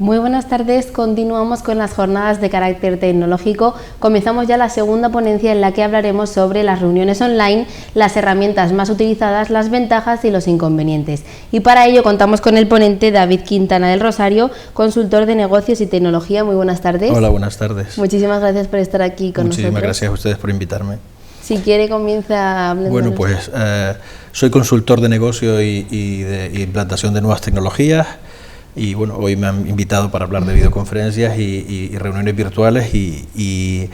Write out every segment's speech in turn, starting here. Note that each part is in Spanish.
Muy buenas tardes, continuamos con las jornadas de carácter tecnológico. Comenzamos ya la segunda ponencia en la que hablaremos sobre las reuniones online, las herramientas más utilizadas, las ventajas y los inconvenientes. Y para ello contamos con el ponente David Quintana del Rosario, consultor de negocios y tecnología. Muy buenas tardes. Hola, buenas tardes. Muchísimas gracias por estar aquí con nosotros. Muchísimas gracias a ustedes por invitarme. Si quiere, comienza hablando. Bueno, pues soy consultor de negocio y de implantación de nuevas tecnologías. Y bueno, hoy me han invitado para hablar de videoconferencias y reuniones virtuales y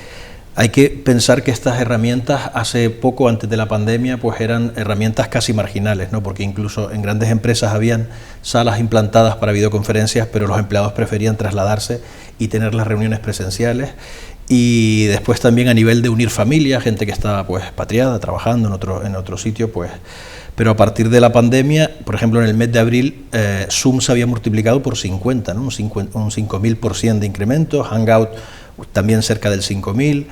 hay que pensar que estas herramientas hace poco, antes de la pandemia, pues eran herramientas casi marginales, ¿no? Porque incluso en grandes empresas habían salas implantadas para videoconferencias, pero los empleados preferían trasladarse y tener las reuniones presenciales. Y después también a nivel de unir familias, gente que estaba pues expatriada, trabajando en otro sitio, pues. Pero a partir de la pandemia, por ejemplo, en el mes de abril, Zoom se había multiplicado por 50, ¿no? un 5.000% de incremento, Hangout también cerca del 5.000,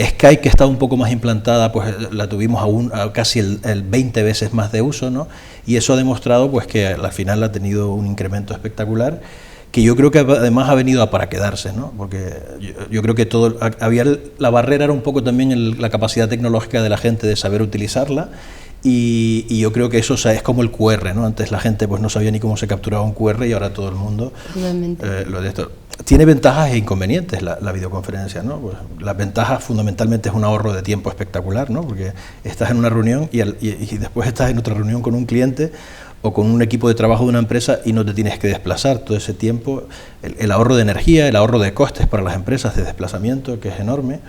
Skype, que está un poco más implantada, pues la tuvimos a casi el 20 veces más de uso, ¿no? Y eso ha demostrado pues que al final ha tenido un incremento espectacular, que yo creo que además ha venido para quedarse, ¿no? Porque yo creo que la barrera era un poco también la capacidad tecnológica de la gente de saber utilizarla. Y yo creo que eso, o sea, es como el QR, ¿no? Antes la gente pues no sabía ni cómo se capturaba un QR y ahora todo el mundo lo de esto. Tiene ventajas e inconvenientes la videoconferencia, ¿no? Pues las ventajas fundamentalmente es un ahorro de tiempo espectacular, ¿no? Porque estás en una reunión y después estás en otra reunión con un cliente o con un equipo de trabajo de una empresa y no te tienes que desplazar todo ese tiempo. El ahorro de energía, el ahorro de costes para las empresas de desplazamiento, que es enorme.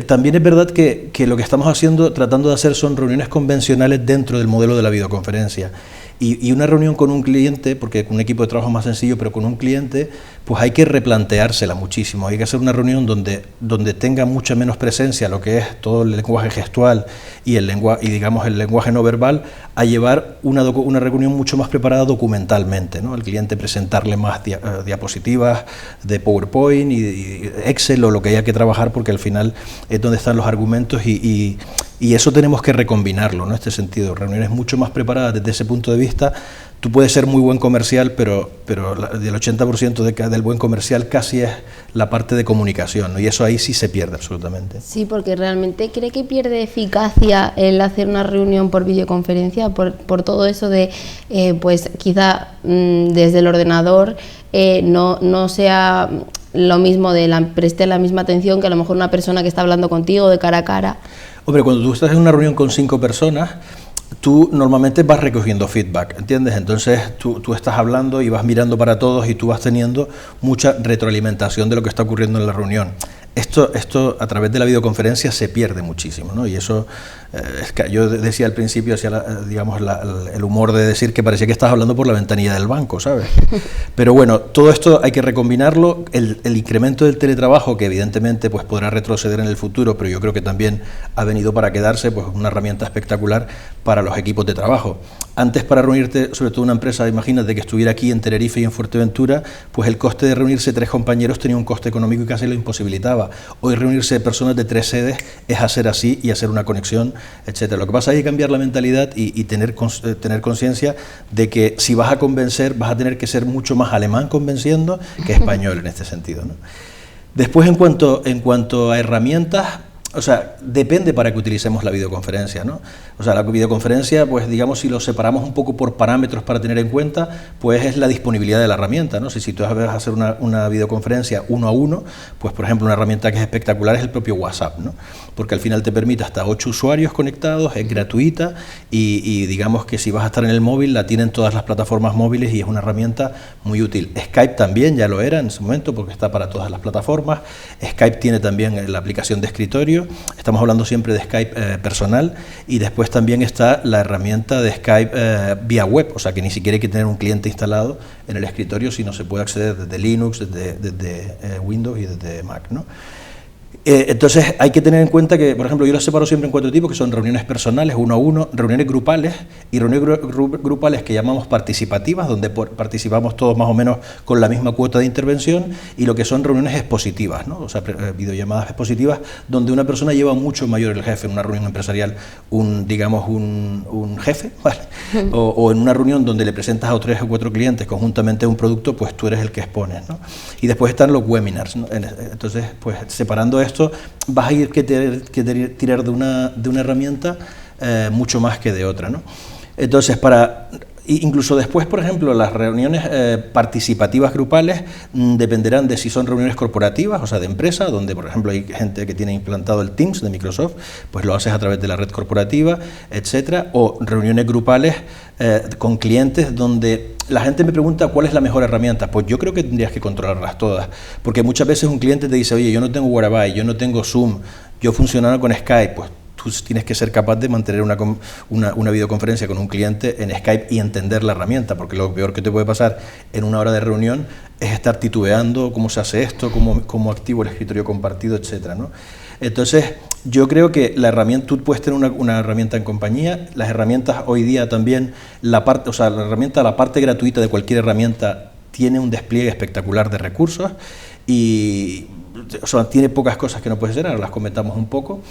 También es verdad que lo que estamos tratando de hacer son reuniones convencionales dentro del modelo de la videoconferencia. Y una reunión con un cliente, porque con un equipo de trabajo es más sencillo, pero con un cliente, pues hay que replanteársela muchísimo. Hay que hacer una reunión donde tenga mucha menos presencia lo que es todo el lenguaje gestual y digamos el lenguaje no verbal, a llevar una reunión mucho más preparada documentalmente, ¿no? Al cliente presentarle más diapositivas de PowerPoint y Excel o lo que haya que trabajar, porque al final es donde están los argumentos y eso tenemos que recombinarlo, ¿no? En este sentido, reuniones mucho más preparadas desde ese punto de vista. Tú puedes ser muy buen comercial, pero del 80% del buen comercial casi es la parte de comunicación, ¿no? Y eso ahí sí se pierde absolutamente. Sí, porque realmente ¿cree que pierde eficacia el hacer una reunión por videoconferencia por todo eso de, pues quizá desde el ordenador no sea lo mismo, preste la misma atención que a lo mejor una persona que está hablando contigo de cara a cara? Hombre, cuando tú estás en una reunión con 5 personas, tú normalmente vas recogiendo feedback, ¿entiendes? Entonces tú estás hablando y vas mirando para todos y tú vas teniendo mucha retroalimentación de lo que está ocurriendo en la reunión. Esto a través de la videoconferencia se pierde muchísimo, ¿no? Y eso, yo decía al principio, digamos, el humor de decir que parecía que estás hablando por la ventanilla del banco, ¿sabes? Pero bueno, todo esto hay que recombinarlo. El incremento del teletrabajo, que evidentemente pues podrá retroceder en el futuro, pero yo creo que también ha venido para quedarse, pues una herramienta espectacular para los equipos de trabajo. Antes, para reunirte, sobre todo una empresa, imagínate que estuviera aquí en Tenerife y en Fuerteventura, pues el coste de reunirse 3 compañeros tenía un coste económico y casi lo imposibilitaba. Hoy reunirse personas de 3 sedes es hacer así y hacer una conexión, etcétera. Lo que pasa es que hay que cambiar la mentalidad y tener conciencia de que si vas a convencer, vas a tener que ser mucho más alemán convenciendo que español en este sentido, ¿no? Después, en cuanto a herramientas, o sea, depende para que utilicemos la videoconferencia, ¿no? O sea, la videoconferencia, pues digamos, si lo separamos un poco por parámetros para tener en cuenta, pues es la disponibilidad de la herramienta, ¿no? Si tú vas a hacer una videoconferencia 1 a 1, pues por ejemplo una herramienta que es espectacular es el propio WhatsApp, ¿no? Porque al final te permite hasta 8 usuarios conectados, es gratuita y digamos que si vas a estar en el móvil la tienen todas las plataformas móviles y es una herramienta muy útil. Skype también ya lo era en ese momento porque está para todas las plataformas. Skype tiene también la aplicación de escritorio. Estamos hablando siempre de Skype personal y después también está la herramienta de Skype vía web, o sea que ni siquiera hay que tener un cliente instalado en el escritorio, sino se puede acceder desde Linux, desde Windows y desde Mac, ¿no? Entonces hay que tener en cuenta que, por ejemplo, yo las separo siempre en 4 tipos, que son reuniones personales, 1 a 1, reuniones grupales y reuniones grupales que llamamos participativas, donde participamos todos más o menos con la misma cuota de intervención, y lo que son reuniones expositivas, ¿no? O sea, videollamadas expositivas, donde una persona lleva mucho mayor el jefe en una reunión empresarial, digamos un jefe, ¿vale? O en una reunión donde le presentas a 3 o 4 clientes conjuntamente un producto, pues tú eres el que expones, ¿no? Y después están los webinars, ¿no? Entonces, pues separando esto, vas a ir que tirar de una herramienta mucho más que de otra, ¿no? Entonces, incluso después, por ejemplo, las reuniones participativas grupales dependerán de si son reuniones corporativas, o sea, de empresa, donde, por ejemplo, hay gente que tiene implantado el Teams de Microsoft, pues lo haces a través de la red corporativa, etcétera, o reuniones grupales con clientes donde la gente me pregunta cuál es la mejor herramienta. Pues yo creo que tendrías que controlarlas todas, porque muchas veces un cliente te dice, oye, yo no tengo Whereby, yo no tengo Zoom, yo funcionaba con Skype. Pues tú tienes que ser capaz de mantener una videoconferencia con un cliente en Skype y entender la herramienta, porque lo peor que te puede pasar en una hora de reunión es estar titubeando cómo se hace esto, cómo activo el escritorio compartido, etcétera, ¿no? Entonces, yo creo que la herramienta, tú puedes tener una herramienta en compañía, las herramientas hoy día también, la parte gratuita de cualquier herramienta tiene un despliegue espectacular de recursos y, o sea, tiene pocas cosas que no puedes hacer, ahora las comentamos un poco,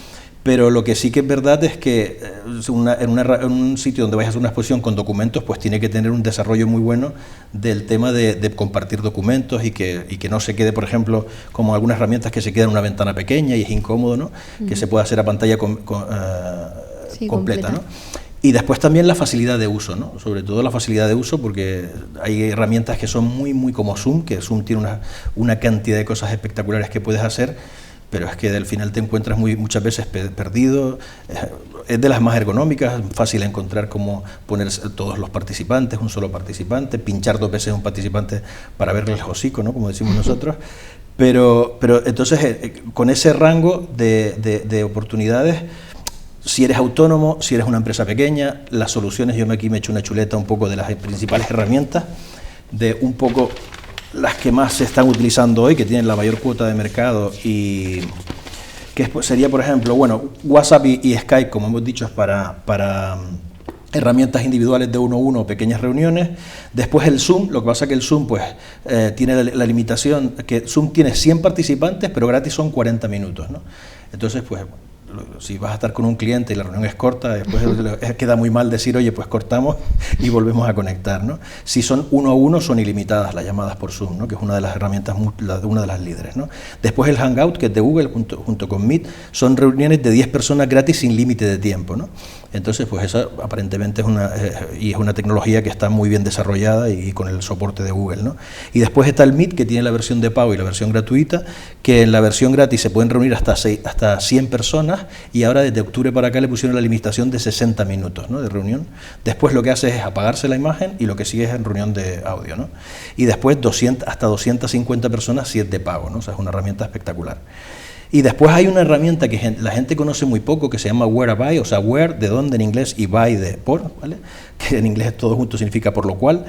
pero lo que sí que es verdad es que en un sitio donde vayas a hacer una exposición con documentos, pues tiene que tener un desarrollo muy bueno del tema de compartir documentos y que no se quede, por ejemplo, como algunas herramientas que se quedan en una ventana pequeña y es incómodo, ¿no? Que se pueda hacer a pantalla completa, ¿no? Y después también la facilidad de uso, ¿no? Sobre todo la facilidad de uso, porque hay herramientas que son muy como Zoom, que Zoom tiene una cantidad de cosas espectaculares que puedes hacer, pero es que al final te encuentras muchas veces perdido. Es de las más ergonómicas, fácil encontrar cómo poner todos los participantes, un solo participante, pinchar 2 veces un participante para verle el hocico, ¿no? Como decimos nosotros. Pero entonces, con ese rango de oportunidades, si eres autónomo, si eres una empresa pequeña, las soluciones, yo aquí me he hecho una chuleta un poco de las principales herramientas, de un poco las que más se están utilizando hoy, que tienen la mayor cuota de mercado, y que sería, por ejemplo, bueno, WhatsApp y Skype, como hemos dicho, es para herramientas individuales de 1 a 1, pequeñas reuniones. Después el Zoom, lo que pasa es que el Zoom pues tiene la limitación, que Zoom tiene 100 participantes, pero gratis son 40 minutos, ¿no? Entonces, pues, si vas a estar con un cliente y la reunión es corta, después queda muy mal decir, oye, pues cortamos y volvemos a conectar, ¿no? Si son 1 a 1, son ilimitadas las llamadas por Zoom, ¿no? Que es una de las herramientas, una de las líderes, ¿no? Después el Hangout, que es de Google, junto con Meet, son reuniones de 10 personas gratis sin límite de tiempo, ¿no? Entonces, pues eso aparentemente es una tecnología que está muy bien desarrollada y con el soporte de Google, ¿no? Y después está el Meet, que tiene la versión de pago y la versión gratuita, que en la versión gratis se pueden reunir hasta 100 personas, y ahora desde octubre para acá le pusieron la limitación de 60 minutos, ¿no? De reunión. Después lo que hace es apagarse la imagen y lo que sigue es en reunión de audio, ¿no? Y después hasta 250 personas si es de pago, ¿no? O sea, es una herramienta espectacular. Y después hay una herramienta que la gente conoce muy poco, que se llama Whereby, o sea, where, de dónde en inglés, y by, de por, ¿vale? Que en inglés todo junto significa por lo cual.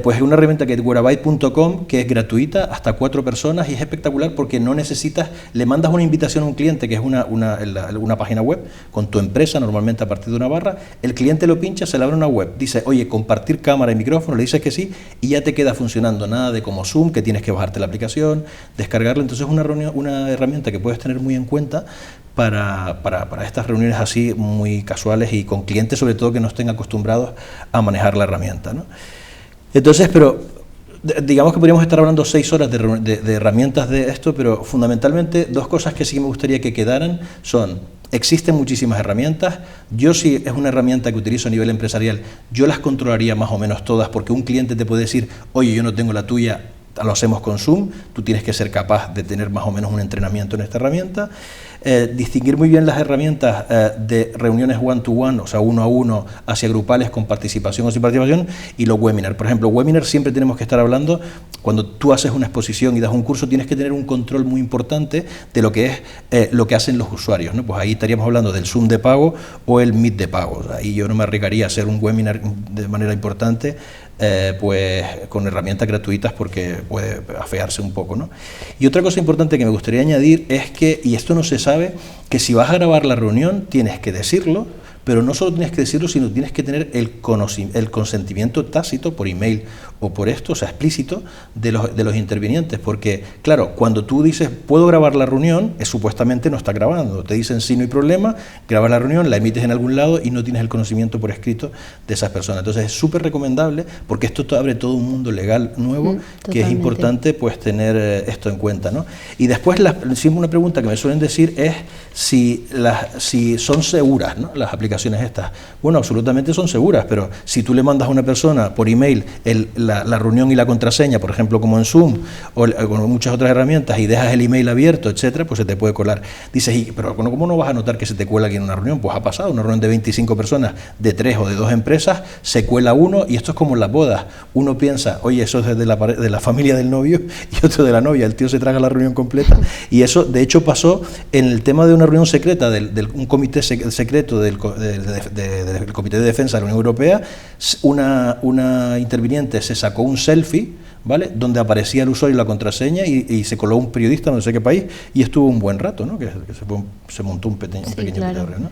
Pues es una herramienta que es whereby.com, que es gratuita, hasta 4 personas, y es espectacular porque no necesitas, le mandas una invitación a un cliente, que es una página web, con tu empresa, normalmente a partir de una barra, el cliente lo pincha, se le abre una web, dice, oye, compartir cámara y micrófono, le dices que sí, y ya te queda funcionando, nada de como Zoom, que tienes que bajarte la aplicación, descargarla. Entonces es una herramienta que puedes tener muy en cuenta para estas reuniones así muy casuales y con clientes sobre todo que no estén acostumbrados a manejar la herramienta, ¿no? Entonces, pero digamos que podríamos estar hablando 6 horas de herramientas de esto, pero fundamentalmente 2 cosas que sí me gustaría que quedaran son: existen muchísimas herramientas. Yo, si es una herramienta que utilizo a nivel empresarial, yo las controlaría más o menos todas, porque un cliente te puede decir, oye, yo no tengo la tuya, lo hacemos con Zoom. Tú tienes que ser capaz de tener más o menos un entrenamiento en esta herramienta. Distinguir muy bien las herramientas de reuniones one-to-one, o sea, 1 a 1, hacia grupales con participación o sin participación, y los webinars. Por ejemplo, webinars siempre tenemos que estar hablando, cuando tú haces una exposición y das un curso, tienes que tener un control muy importante de lo que es lo que hacen los usuarios, ¿no? Pues ahí estaríamos hablando del Zoom de pago o el Meet de pago. Ahí yo no me arriesgaría a hacer un webinar de manera importante pues con herramientas gratuitas porque puede afearse un poco, ¿no? Y otra cosa importante que me gustaría añadir es que, y esto no se sabe, que si vas a grabar la reunión tienes que decirlo, pero no solo tienes que decirlo, sino tienes que tener el consentimiento tácito por email o por esto, o sea, explícito, de los intervinientes, porque, claro, cuando tú dices, puedo grabar la reunión, supuestamente no está grabando, te dicen, sí, no hay problema, grabas la reunión, la emites en algún lado y no tienes el conocimiento por escrito de esas personas. Entonces es súper recomendable, porque esto abre todo un mundo legal nuevo, que es importante pues tener esto en cuenta, ¿no? Y después, siempre una pregunta que me suelen decir es si son seguras, ¿no?, las aplicaciones estas. Bueno, absolutamente son seguras, pero si tú le mandas a una persona por email la reunión y la contraseña, por ejemplo, como en Zoom o con muchas otras herramientas, y dejas el email abierto, etcétera, pues se te puede colar. Dices, pero ¿cómo no vas a notar que se te cuela aquí en una reunión? Pues ha pasado, una reunión de 25 personas, de 3 o de 2 empresas, se cuela uno, y esto es como en las bodas. Uno piensa, oye, eso es de la familia del novio, y otro de la novia. El tío se traga la reunión completa, y eso, de hecho, pasó en el tema de una reunión secreta, un comité secreto del Comité de Defensa de la Unión Europea. Una interviniente se sacó un selfie, ¿vale?, donde aparecía el usuario y la contraseña, y se coló un periodista no sé qué país, y estuvo un buen rato, ¿no?, que se montó un pequeño petróleo, ¿no?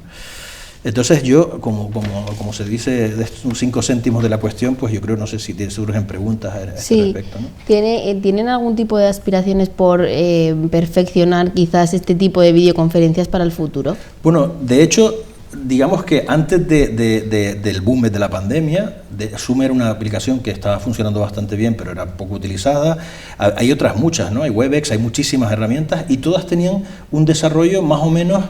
Entonces yo, como se dice, de 5 céntimos de la cuestión, pues yo creo, no sé si surgen preguntas a este respecto, ¿no? ¿Tienen algún tipo de aspiraciones por perfeccionar quizás este tipo de videoconferencias para el futuro? Bueno, de hecho, digamos que antes del boom de la pandemia, Zoom era una aplicación que estaba funcionando bastante bien, pero era poco utilizada. Hay otras muchas, ¿no? Hay Webex, hay muchísimas herramientas, y todas tenían un desarrollo más o menos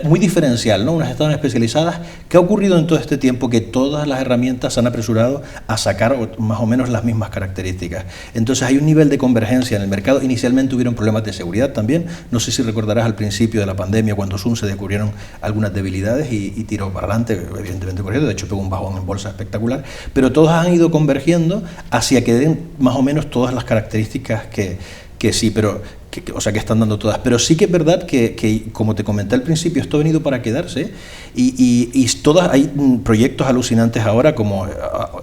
muy diferencial, ¿no? Unas estaban especializadas. ¿Qué ha ocurrido en todo este tiempo? Que todas las herramientas se han apresurado a sacar más o menos las mismas características. Entonces hay un nivel de convergencia en el mercado. Inicialmente hubieron problemas de seguridad también. No sé si recordarás al principio de la pandemia, cuando Zoom se descubrieron algunas debilidades y tiró para adelante, evidentemente corriendo. De hecho, pegó un bajón en bolsa espectacular. Pero todos han ido convergiendo hacia que den más o menos todas las características que sí, pero o sea, que están dando todas. Pero sí que es verdad que, como te comenté al principio, esto ha venido para quedarse, y todas, hay proyectos alucinantes ahora, como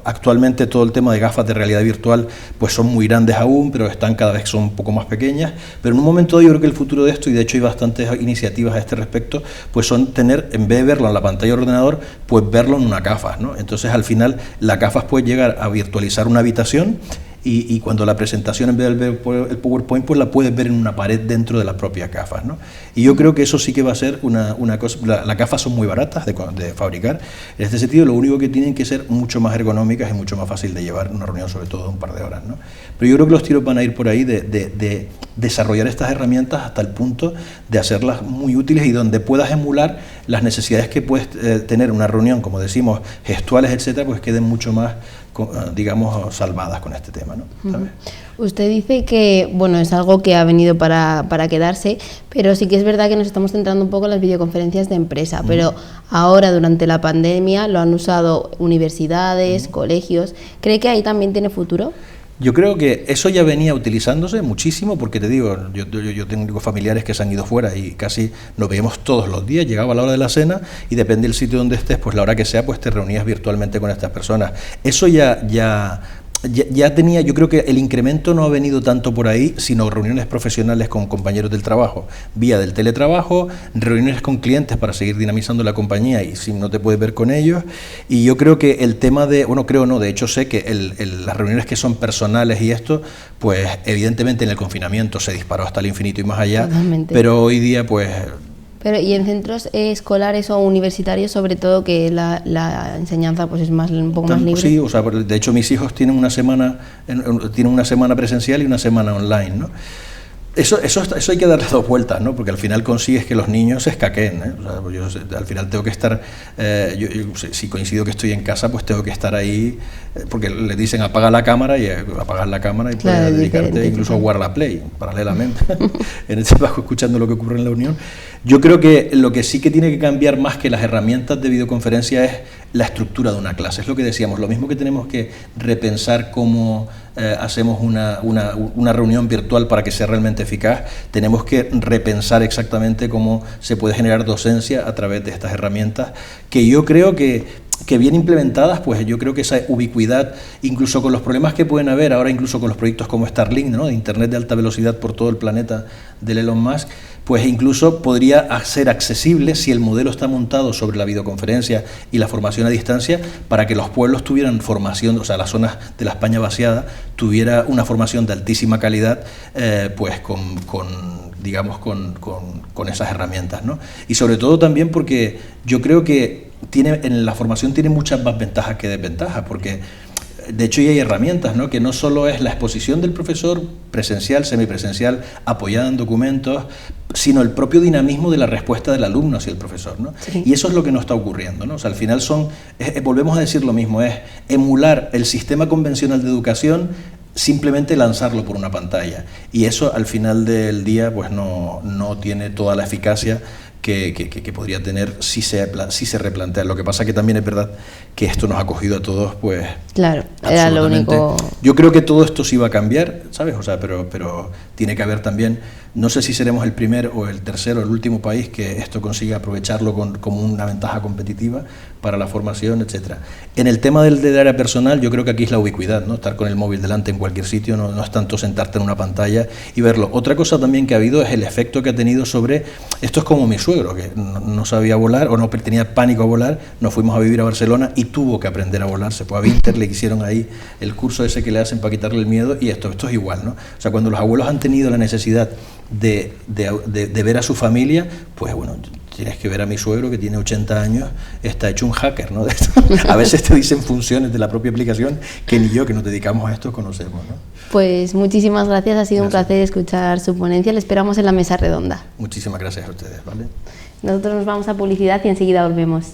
actualmente todo el tema de gafas de realidad virtual, pues son muy grandes aún, pero están cada vez son un poco más pequeñas. Pero en un momento dado yo creo que el futuro de esto, y de hecho hay bastantes iniciativas a este respecto, pues son tener, en vez de verlo en la pantalla del ordenador, pues verlo en una gafas, ¿no? Entonces al final la gafas puede llegar a virtualizar una habitación, y cuando la presentación, en vez de ver el PowerPoint, pues la puedes ver en una pared dentro de las propias gafas, ¿no? Y yo creo que eso sí que va a ser una cosa. Las gafas son muy baratas de fabricar. En este sentido, lo único que tienen que ser mucho más ergonómicas y mucho más fácil de llevar en una reunión, sobre todo de un par de horas, ¿no? Pero yo creo que los tiros van a ir por ahí de desarrollar estas herramientas hasta el punto de hacerlas muy útiles, y donde puedas emular las necesidades que puedes tener una reunión, como decimos, gestuales, etcétera, pues queden mucho más, digamos, salvadas con este tema, ¿no? ¿Sabes? Usted dice que, bueno, es algo que ha venido para quedarse, pero sí que es verdad que nos estamos centrando un poco en las videoconferencias de empresa, pero ahora, durante la pandemia, lo han usado universidades, colegios. ¿Cree que ahí también tiene futuro? Yo creo que eso ya venía utilizándose muchísimo, porque te digo, yo tengo familiares que se han ido fuera y casi nos veíamos todos los días. Llegaba la hora de la cena y depende del sitio donde estés, pues la hora que sea, pues te reunías virtualmente con estas personas. Eso ya tenía. Yo creo que el incremento no ha venido tanto por ahí, sino reuniones profesionales con compañeros del trabajo, vía del teletrabajo, reuniones con clientes para seguir dinamizando la compañía y si no te puedes ver con ellos. Y yo creo que el tema de, de hecho sé que las reuniones que son personales y esto, pues evidentemente en el confinamiento se disparó hasta el infinito y más allá. Totalmente. Pero hoy día pues... Y en centros escolares o universitarios, sobre todo, que la enseñanza pues es un poco más libre. Sí, o sea, de hecho mis hijos tienen una semana presencial y una semana online, ¿no? Eso hay que darle 2 vueltas, ¿no? Porque al final consigues que los niños se escaqueen, ¿eh? O sea, pues yo al final tengo que estar, si coincido que estoy en casa, pues tengo que estar ahí, porque le dicen apaga la cámara y apagas la cámara y claro, puedes dedicarte incluso a jugar la Play paralelamente, en el trabajo, escuchando lo que ocurre en la Unión. Yo creo que lo que sí que tiene que cambiar más que las herramientas de videoconferencia es la estructura de una clase. Es lo que decíamos, lo mismo que tenemos que repensar cómo hacemos una reunión virtual para que sea realmente eficaz, tenemos que repensar exactamente cómo se puede generar docencia a través de estas herramientas, que yo creo que que bien implementadas, pues yo creo que esa ubicuidad, incluso con los problemas que pueden haber ahora, incluso con los proyectos como Starlink, ¿no?, de Internet de alta velocidad por todo el planeta del Elon Musk, pues incluso podría ser accesible si el modelo está montado sobre la videoconferencia y la formación a distancia, para que los pueblos tuvieran formación, o sea, las zonas de la España vaciada tuviera una formación de altísima calidad, pues digamos, con esas herramientas, ¿no? Y sobre todo también porque yo creo que en la formación tiene muchas más ventajas que desventajas, porque de hecho ya hay herramientas, ¿no?, que no solo es la exposición del profesor presencial, semipresencial, apoyada en documentos, sino el propio dinamismo de la respuesta del alumno hacia el profesor, ¿no? Sí. Y eso es lo que no está ocurriendo, ¿no? O sea, al final volvemos a decir lo mismo, es emular el sistema convencional de educación, simplemente lanzarlo por una pantalla, y eso al final del día pues no tiene toda la eficacia que podría tener si se replantea. Lo que pasa que también es verdad que esto nos ha cogido a todos, pues... Claro, era lo único... Yo creo que todo esto sí va a cambiar, ¿sabes? O sea, pero tiene que haber también... No sé si seremos el primer o el tercero o el último país que esto consiga aprovecharlo como una ventaja competitiva para la formación, etcétera. En el tema del área personal, yo creo que aquí es la ubicuidad, ¿no? Estar con el móvil delante en cualquier sitio, no es tanto sentarte en una pantalla y verlo. Otra cosa también que ha habido es el efecto que ha tenido sobre... Esto es como mi suegro, que no sabía volar o no tenía pánico a volar, nos fuimos a vivir a Barcelona y tuvo que aprender a volar, se fue a Vinter, le hicieron ahí el curso ese que le hacen para quitarle el miedo, y esto es igual, ¿no? O sea, cuando los abuelos han tenido la necesidad de ver a su familia, pues bueno, tienes que ver a mi suegro que tiene 80 años, está hecho un hacker, ¿no? A veces te dicen funciones de la propia aplicación que ni yo, que nos dedicamos a esto, conocemos, ¿no? Pues muchísimas gracias, ha sido un placer escuchar su ponencia, le esperamos en la mesa redonda. Muchísimas gracias a ustedes, ¿vale? Nosotros nos vamos a publicidad y enseguida volvemos.